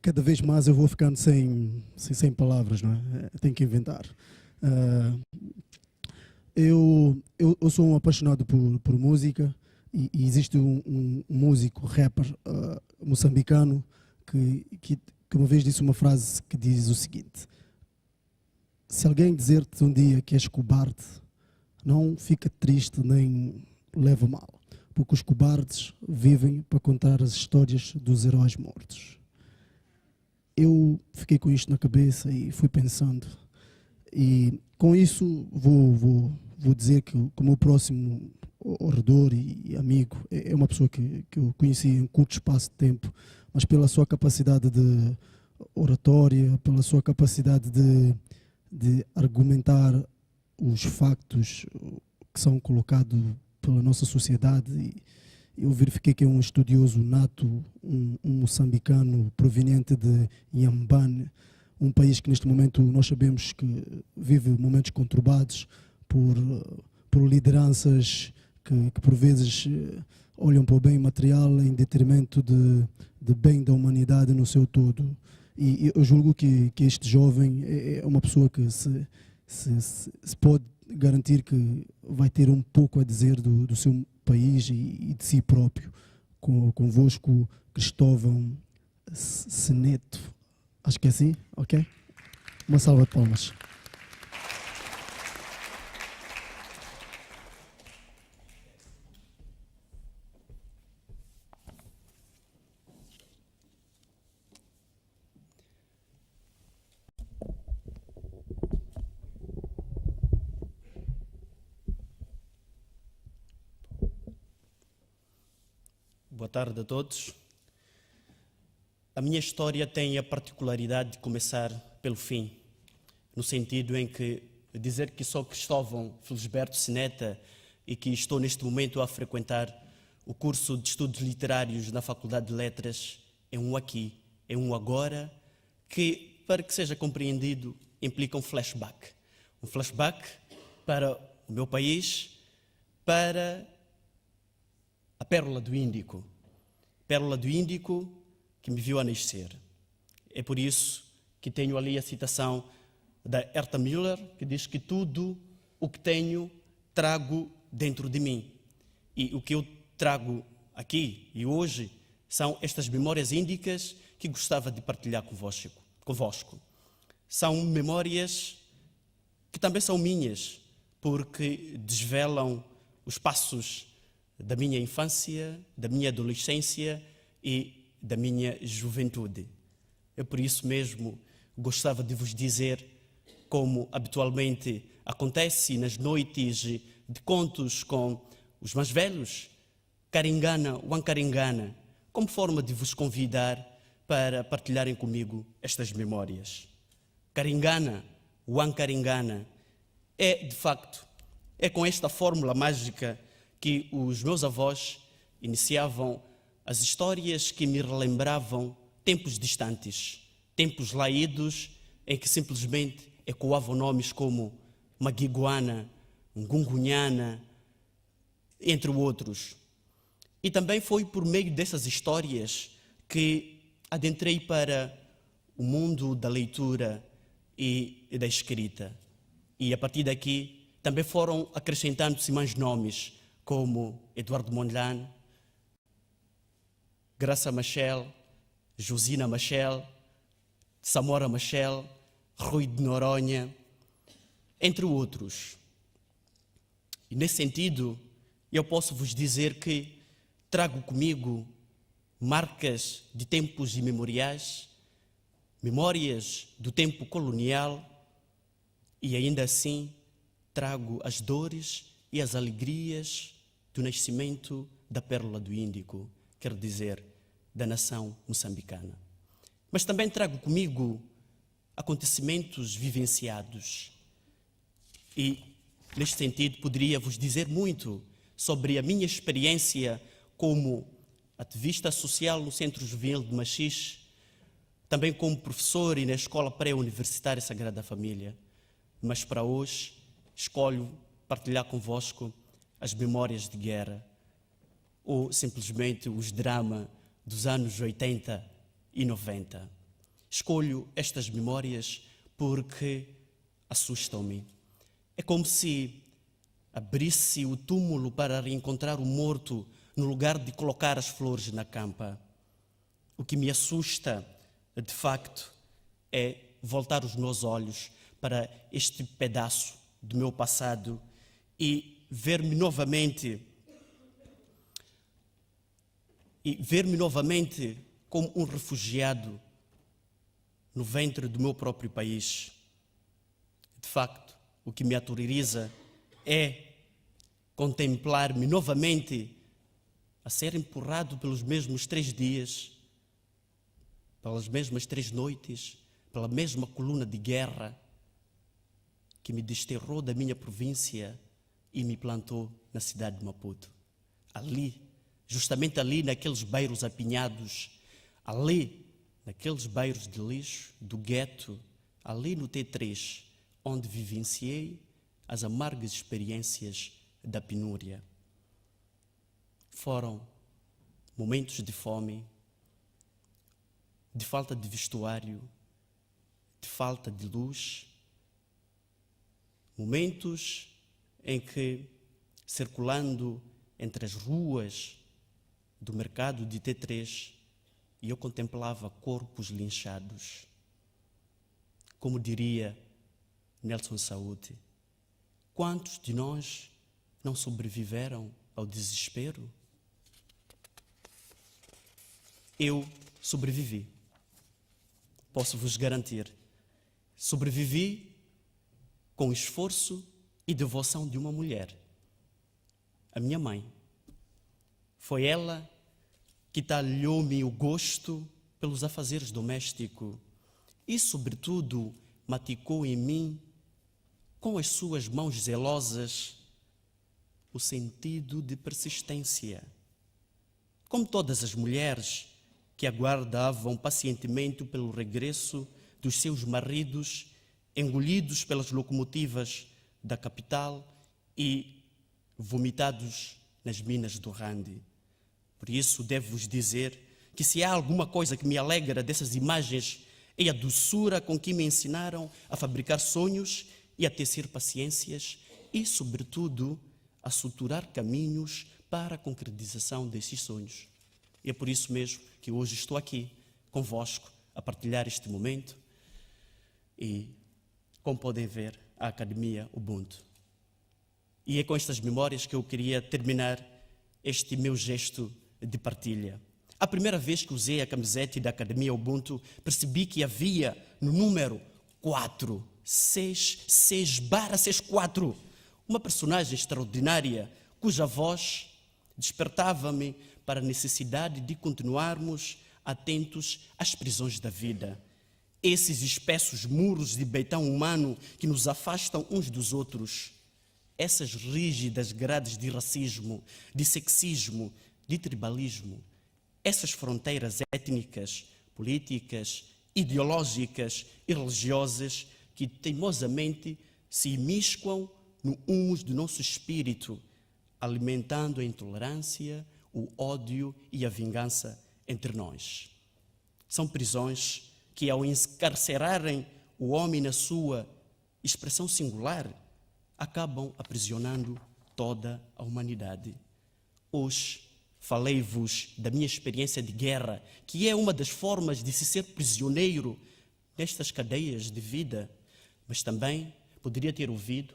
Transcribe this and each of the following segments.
cada vez mais eu vou ficando sem palavras, não é? Tenho que inventar. Eu sou um apaixonado por música e existe um músico, rapper moçambicano que uma vez disse uma frase que diz o seguinte: se alguém dizer-te um dia que és cobarde, não fica triste nem leva mal, porque os cobardes vivem para contar as histórias dos heróis mortos. Eu fiquei com isto na cabeça e fui pensando. E com isso vou dizer que o meu próximo orador e amigo é uma pessoa que eu conheci em curto espaço de tempo, mas pela sua capacidade de oratória, pela sua capacidade de argumentar os factos que são colocados pela nossa sociedade. E eu verifiquei que é um estudioso nato, um moçambicano proveniente de Inhambane, um país que neste momento nós sabemos que vive momentos conturbados por lideranças que por vezes olham para o bem material em detrimento de bem da humanidade no seu todo. E eu julgo que este jovem é uma pessoa que se pode garantir que vai ter um pouco a dizer do seu país e de si próprio. Convosco, Cristóvão Seneto. Acho que é assim, ok? Uma salva de palmas. Boa tarde a todos. A minha história tem a particularidade de começar pelo fim, no sentido em que dizer que sou Cristóvão Felisberto Seneta e que estou neste momento a frequentar o curso de Estudos Literários na Faculdade de Letras é um aqui, é um agora, que, para que seja compreendido, implica um flashback. Um flashback para o meu país, para a Pérola do Índico. Pérola do Índico que me viu a nascer. É por isso que tenho ali a citação da Herta Müller, que diz que tudo o que tenho trago dentro de mim. E o que eu trago aqui e hoje são estas memórias índicas que gostava de partilhar convosco. São memórias que também são minhas, porque desvelam os passos da minha infância, da minha adolescência e da minha juventude. Eu, por isso mesmo, gostava de vos dizer, como habitualmente acontece nas noites de contos com os mais velhos, Karingana, Wankaringana, como forma de vos convidar para partilharem comigo estas memórias. Karingana, Wankaringana, de facto, é com esta fórmula mágica que os meus avós iniciavam as histórias que me relembravam tempos distantes, tempos lá idos, em que simplesmente ecoavam nomes como Magiguana, Ngungunhana, entre outros. E também foi por meio dessas histórias que adentrei para o mundo da leitura e da escrita. E a partir daqui também foram acrescentando-se mais nomes, como Eduardo Mondlane, Graça Machel, Josina Machel, Samora Machel, Rui de Noronha, entre outros. E nesse sentido, eu posso vos dizer que trago comigo marcas de tempos imemoriais, memórias do tempo colonial e ainda assim trago as dores e as alegrias do nascimento da Pérola do Índico, quer dizer, da nação moçambicana. Mas também trago comigo acontecimentos vivenciados. E, neste sentido, poderia vos dizer muito sobre a minha experiência como ativista social no Centro Juvenil de Machixe, também como professor e na Escola Pré-Universitária Sagrada Família. Mas para hoje, escolho partilhar convosco as memórias de guerra ou simplesmente os dramas dos anos 80 e 90. Escolho estas memórias porque assustam-me. É como se abrisse o túmulo para reencontrar o morto no lugar de colocar as flores na campa. O que me assusta, de facto, é voltar os meus olhos para este pedaço do meu passado e ver-me novamente como um refugiado no ventre do meu próprio país. De facto, o que me aterroriza é contemplar-me novamente a ser empurrado pelos mesmos 3 dias, pelas mesmas 3 noites, pela mesma coluna de guerra que me desterrou da minha província e me plantou na cidade de Maputo. Ali, justamente ali, naqueles bairros apinhados, ali, naqueles bairros de lixo, do gueto, ali no T3, onde vivenciei as amargas experiências da penúria. Foram momentos de fome, de falta de vestuário, de falta de luz, momentos em que, circulando entre as ruas do mercado de T3, eu contemplava corpos linchados. Como diria Nelson Saúde, quantos de nós não sobreviveram ao desespero? Eu sobrevivi. Posso vos garantir. Sobrevivi com o esforço e devoção de uma mulher, a minha mãe. Foi ela que talhou-me o gosto pelos afazeres domésticos e, sobretudo, maticou em mim, com as suas mãos zelosas, o sentido de persistência. Como todas as mulheres que aguardavam pacientemente pelo regresso dos seus maridos, engolidos pelas locomotivas da capital e vomitados nas minas do Rande. Por isso, devo-vos dizer que se há alguma coisa que me alegra dessas imagens é a doçura com que me ensinaram a fabricar sonhos e a tecer paciências e, sobretudo, a suturar caminhos para a concretização desses sonhos. E é por isso mesmo que hoje estou aqui convosco a partilhar este momento e, como podem ver, a Academia Ubuntu. E é com estas memórias que eu queria terminar este meu gesto de partilha. A primeira vez que usei a camiseta da Academia Ubuntu, percebi que havia no número 4, 6/64, uma personagem extraordinária cuja voz despertava-me para a necessidade de continuarmos atentos às prisões da vida. Esses espessos muros de betão humano que nos afastam uns dos outros. Essas rígidas grades de racismo, de sexismo, de tribalismo. Essas fronteiras étnicas, políticas, ideológicas e religiosas que teimosamente se imiscuam no humus do nosso espírito, alimentando a intolerância, o ódio e a vingança entre nós. São prisões que, ao encarcerarem o homem na sua expressão singular, acabam aprisionando toda a humanidade. Hoje, falei-vos da minha experiência de guerra, que é uma das formas de se ser prisioneiro nestas cadeias de vida, mas também poderia ter ouvido,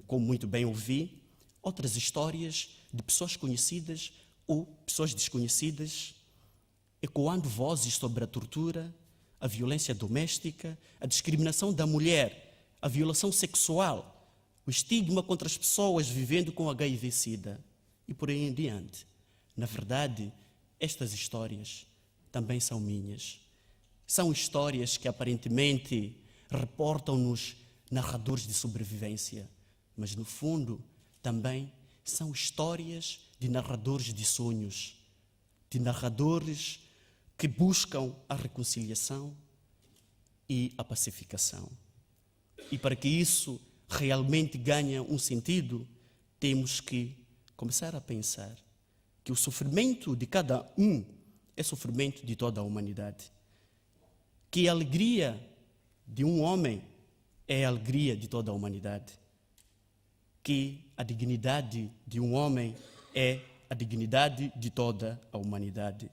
como muito bem ouvi, outras histórias de pessoas conhecidas ou pessoas desconhecidas, ecoando vozes sobre a tortura, a violência doméstica, a discriminação da mulher, a violação sexual, o estigma contra as pessoas vivendo com HIV/SIDA e por aí em diante. Na verdade, estas histórias também são minhas. São histórias que aparentemente reportam-nos narradores de sobrevivência, mas no fundo também são histórias de narradores de sonhos, de narradores que buscam a reconciliação e a pacificação. E para que isso realmente ganhe um sentido, temos que começar a pensar que o sofrimento de cada um é sofrimento de toda a humanidade. que a alegria de um homem é a alegria de toda a humanidade, que a dignidade de um homem é a dignidade de toda a humanidade,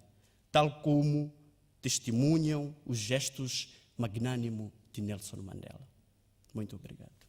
tal como testemunham os gestos magnânimos de Nelson Mandela. Muito obrigado.